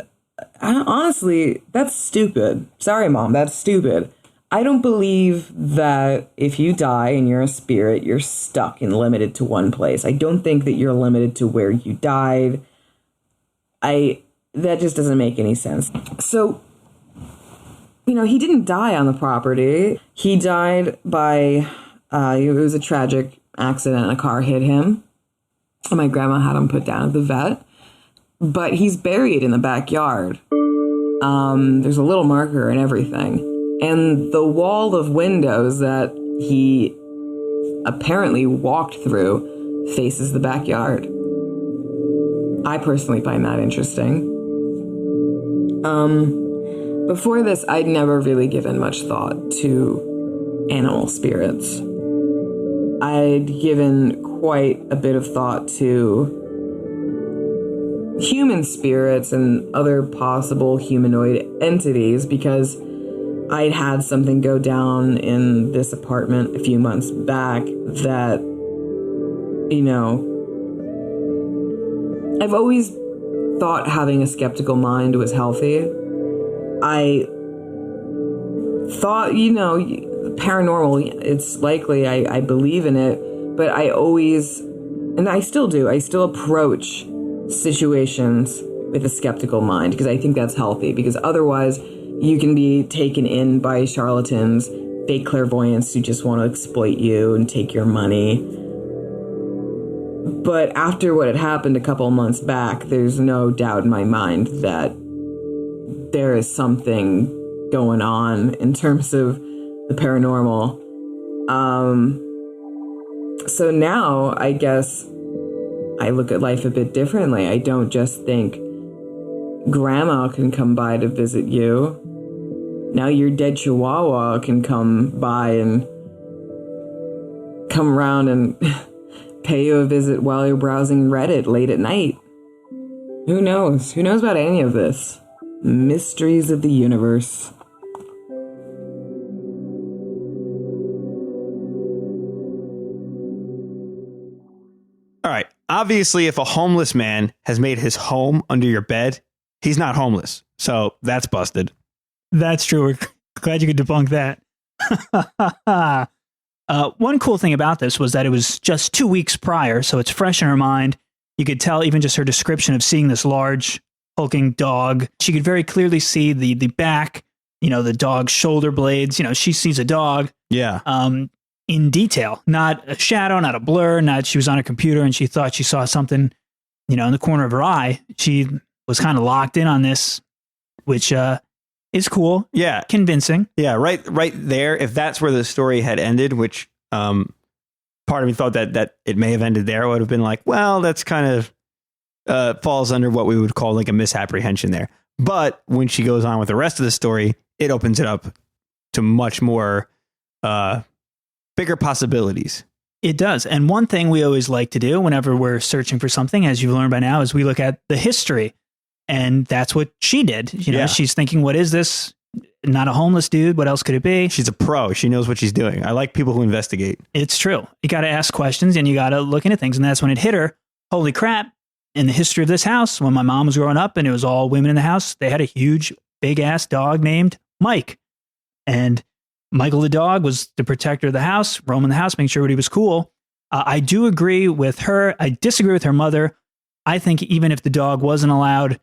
honestly, that's stupid. Sorry, Mom, that's stupid. I don't believe that if you die and you're a spirit, you're stuck and limited to one place. I don't think that you're limited to where you died. That just doesn't make any sense. So, he didn't die on the property. He died by, it was a tragic accident. A car hit him. And my grandma had him put down at the vet. But he's buried in the backyard. There's a little marker and everything. And the wall of windows that he apparently walked through faces the backyard. I personally find that interesting. Before this, I'd never really given much thought to animal spirits. I'd given quite a bit of thought to human spirits and other possible humanoid entities because I'd had something go down in this apartment a few months back that, I've always thought having a skeptical mind was healthy. I thought, paranormal, it's likely, I believe in it, but I always, and I still do, I still approach situations with a skeptical mind because I think that's healthy, because otherwise you can be taken in by charlatans, fake clairvoyants who just want to exploit you and take your money. But after what had happened a couple months back, there's no doubt in my mind that there is something going on in terms of the paranormal. So now I guess I look at life a bit differently. I don't just think grandma can come by to visit you. Now your dead chihuahua can come by and come around and pay you a visit while you're browsing Reddit late at night. Who knows? Who knows about any of this? Mysteries of the universe. All right. Obviously, if a homeless man has made his home under your bed, he's not homeless. So that's busted. That's true. We're glad you could debunk that. One cool thing about this was that it was just 2 weeks prior, so it's fresh in her mind. You could tell even just her description of seeing this large, hulking dog. She could very clearly see the back, the dog's shoulder blades. She sees a dog. Yeah. In detail, not a shadow, not a blur, not she was on a computer and she thought she saw something, in the corner of her eye. She was kind of locked in on this, which is cool. Yeah. Convincing. Yeah, right there. If that's where the story had ended, which part of me thought that it may have ended there, I would have been like, well, that's kind of falls under what we would call like a misapprehension there. But when she goes on with the rest of the story, it opens it up to much more bigger possibilities. It does. And one thing we always like to do whenever we're searching for something, as you've learned by now, is we look at the history. And that's what she did. You know, she's thinking, what is this? Not a homeless dude. What else could it be? She's a pro. She knows what she's doing. I like people who investigate. It's true. You got to ask questions and you got to look into things. And that's when it hit her. Holy crap. In the history of this house, when my mom was growing up and it was all women in the house, they had a huge, big ass dog named Mike. And Michael the dog was the protector of the house, roaming the house, making sure everybody was cool. I do agree with her. I disagree with her mother. I think even if the dog wasn't allowed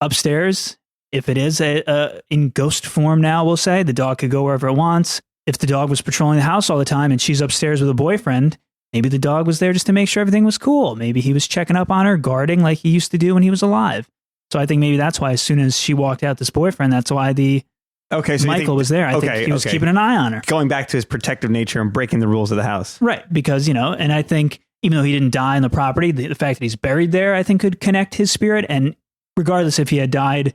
upstairs, if it is in ghost form now, we'll say, the dog could go wherever it wants. If the dog was patrolling the house all the time and she's upstairs with a boyfriend, maybe the dog was there just to make sure everything was cool. Maybe he was checking up on her, guarding like he used to do when he was alive. So I think maybe that's why as soon as she walked out this boyfriend, that's why so Michael was there. I think he was keeping an eye on her. Going back to his protective nature and breaking the rules of the house. Right. Because, and I think even though he didn't die on the property, the fact that he's buried there, I think could connect his spirit. And regardless if he had died,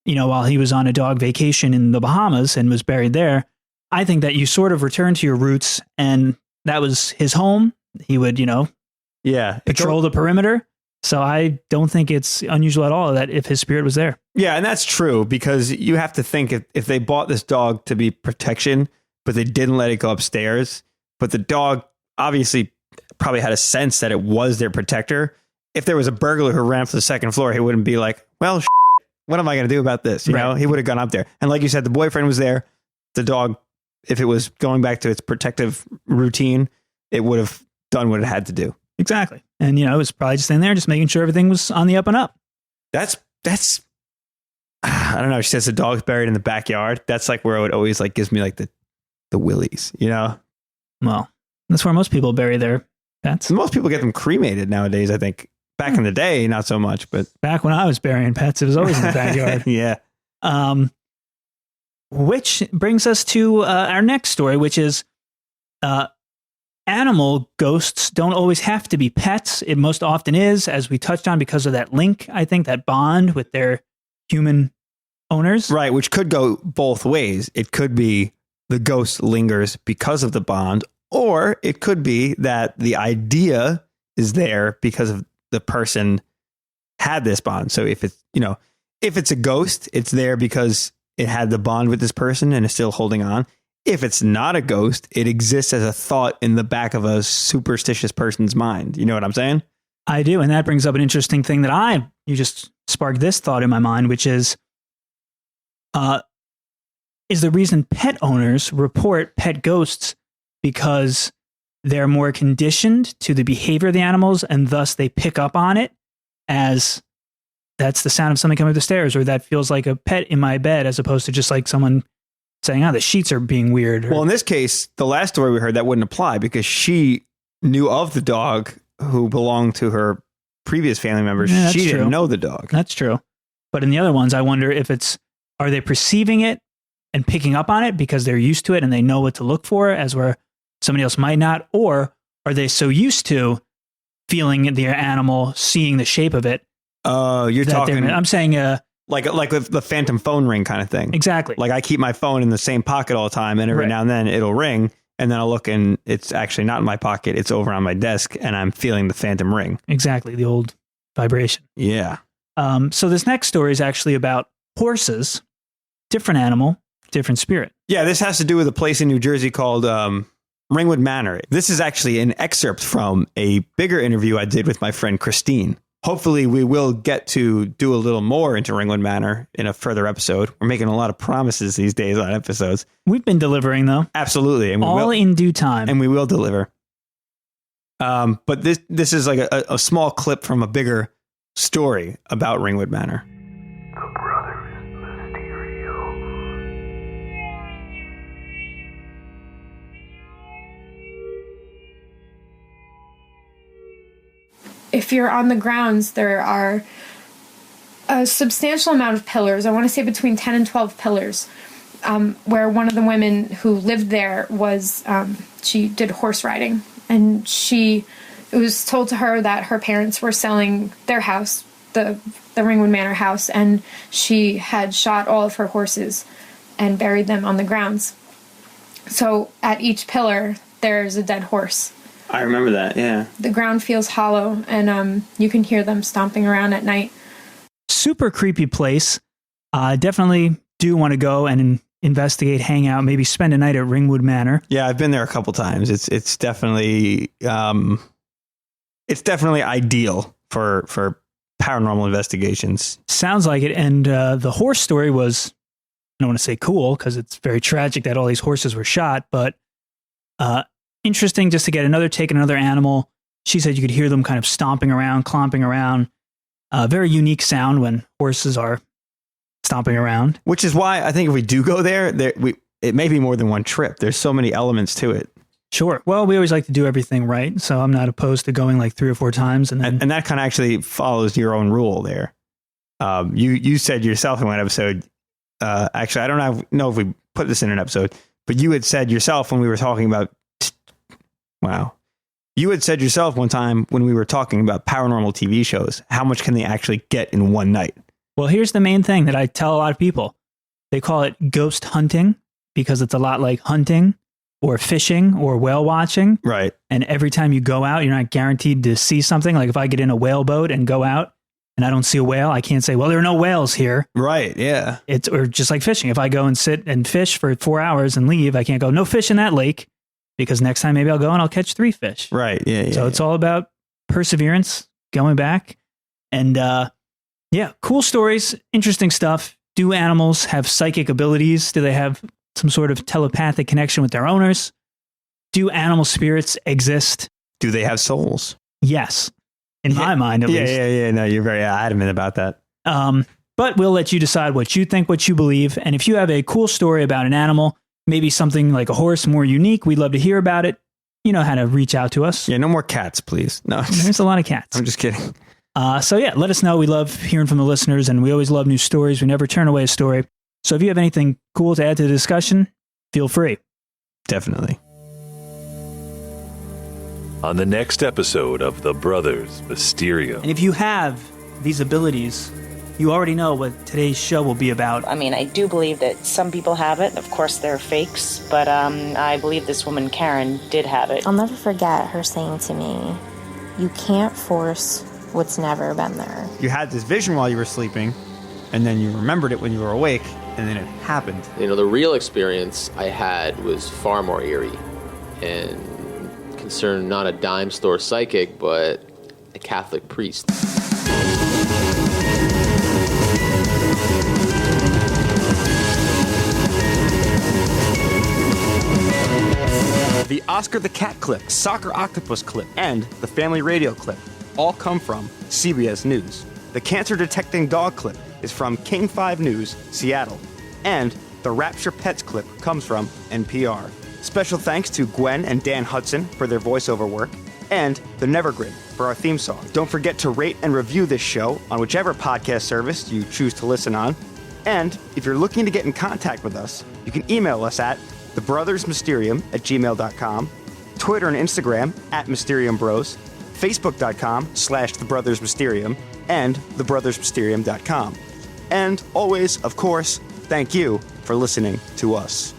while he was on a dog vacation in the Bahamas and was buried there, I think that you sort of return to your roots and that was his home. He would, patrol the perimeter. So I don't think it's unusual at all that if his spirit was there. Yeah, and that's true because you have to think if they bought this dog to be protection, but they didn't let it go upstairs, but the dog obviously probably had a sense that it was their protector. If there was a burglar who ran to the second floor, he wouldn't be like, well, what am I going to do about this? You know, he would have gone up there. And like you said, the boyfriend was there. The dog, if it was going back to its protective routine, it would have done what it had to do. Exactly. And, it was probably just in there, just making sure everything was on the up and up. That's, I don't know. She says the dog's buried in the backyard. That's like where it always gives me the willies, Well, that's where most people bury their pets. Most people get them cremated nowadays, I think. Back in the day, not so much, but back when I was burying pets, it was always in the backyard. Yeah. Which brings us to our next story, which is animal ghosts don't always have to be pets. It most often is, as we touched on, because of that link, I think, that bond with their human owners. Right, which could go both ways. It could be the ghost lingers because of the bond, or it could be that the idea is there because of the person had this bond. So if it's a ghost, it's there because it had the bond with this person and is still holding on. If it's not a ghost, it exists as a thought in the back of a superstitious person's mind. You know what I'm saying? I do. And that brings up an interesting thing that you just sparked this thought in my mind, which is the reason pet owners report pet ghosts because they're more conditioned to the behavior of the animals and thus they pick up on it as that's the sound of something coming up the stairs, or that feels like a pet in my bed, as opposed to just like someone saying, the sheets are being weird. Well, in this case, the last story we heard, that wouldn't apply because she knew of the dog who belonged to her previous family members. Yeah, she didn't know the dog. That's true. But in the other ones, I wonder if are they perceiving it and picking up on it because they're used to it and they know what to look for, as where somebody else might not, or are they so used to feeling their animal, seeing the shape of it? Oh, you're talking. I'm saying, like with the phantom phone ring kind of thing. Exactly. Like I keep my phone in the same pocket all the time, and every now and then it'll ring, and then I'll look and it's actually not in my pocket; it's over on my desk, and I'm feeling the phantom ring. Exactly, the old vibration. Yeah. So this next story is actually about horses, different animal, different spirit. Yeah, this has to do with a place in New Jersey called Ringwood Manor. This is actually an excerpt from a bigger interview I did with my friend Christine. Hopefully we will get to do a little more into Ringwood Manor in a further episode. We're making a lot of promises these days on episodes. We've been delivering, though. Absolutely. And all in due time. And we will deliver. But this is like a small clip from a bigger story about Ringwood Manor. The Brothers Mysterium. If you're on the grounds, there are a substantial amount of pillars. I want to say between 10 and 12 pillars, where one of the women who lived there was, she did horse riding. And it was told to her that her parents were selling their house, the Ringwood Manor house, and she had shot all of her horses and buried them on the grounds. So at each pillar, there's a dead horse. I remember that, yeah. The ground feels hollow, and you can hear them stomping around at night. Super creepy place. Definitely do want to go and investigate, hang out, maybe spend a night at Ringwood Manor. Yeah, I've been there a couple times. It's definitely ideal for paranormal investigations. Sounds like it. And the horse story was, I don't want to say cool because it's very tragic that all these horses were shot, but interesting just to get another take on another animal. She said you could hear them kind of stomping around, clomping around. Very unique sound when horses are stomping around. Which is why I think if we do go there, it may be more than one trip. There's so many elements to it. Sure. Well, we always like to do everything right, so I'm not opposed to going like 3 or 4 times. And that kind of actually follows your own rule there. You said yourself in one episode, actually, I don't know if we put this in an episode, but you had said yourself when we were talking about, you had said yourself one time when we were talking about paranormal TV shows, how much can they actually get in one night? Well, here's the main thing that I tell a lot of people. They call it ghost hunting because it's a lot like hunting or fishing or whale watching. Right. And every time you go out, you're not guaranteed to see something. Like if I get in a whale boat and go out and I don't see a whale, I can't say, well, there are no whales here. Right. Yeah. Or just like fishing. If I go and sit and fish for 4 hours and leave, I can't go, no fish in that lake, because next time maybe I'll go and I'll catch 3 fish. Right. Yeah. So it's all about perseverance, going back. And cool stories, interesting stuff. Do animals have psychic abilities? Do they have some sort of telepathic connection with their owners? Do animal spirits exist? Do they have souls? Yes. In my mind, at least. Yeah. No, you're very adamant about that. But we'll let you decide what you think, what you believe. And if you have a cool story about an animal, maybe something like a horse, more unique, we'd love to hear about it. You know how to reach out to us. Yeah, no more cats, please. No, there's a lot of cats. I'm just kidding. Let us know. We love hearing from the listeners, and we always love new stories. We never turn away a story. So if you have anything cool to add to the discussion, feel free. Definitely. On the next episode of The Brothers Mysterium. And if you have these abilities, you already know what today's show will be about. I mean, I do believe that some people have it. Of course, they're fakes, but I believe this woman, Karen, did have it. I'll never forget her saying to me, you can't force what's never been there. You had this vision while you were sleeping, and then you remembered it when you were awake, and then it happened. You know, the real experience I had was far more eerie and concerned not a dime store psychic, but a Catholic priest. The Oscar the Cat clip, Soccer Octopus clip, and the Family Radio clip all come from CBS News. The Cancer Detecting Dog clip is from King 5 News, Seattle. And the Rapture Pets clip comes from NPR. Special thanks to Gwen and Dan Hudson for their voiceover work, and the Nevergrid for our theme song. Don't forget to rate and review this show on whichever podcast service you choose to listen on. And if you're looking to get in contact with us, you can email us at thebrothersmysterium@gmail.com, Twitter and Instagram @MysteriumBros, Facebook.com/thebrothersmysterium, and thebrothersmysterium.com. And always, of course, thank you for listening to us.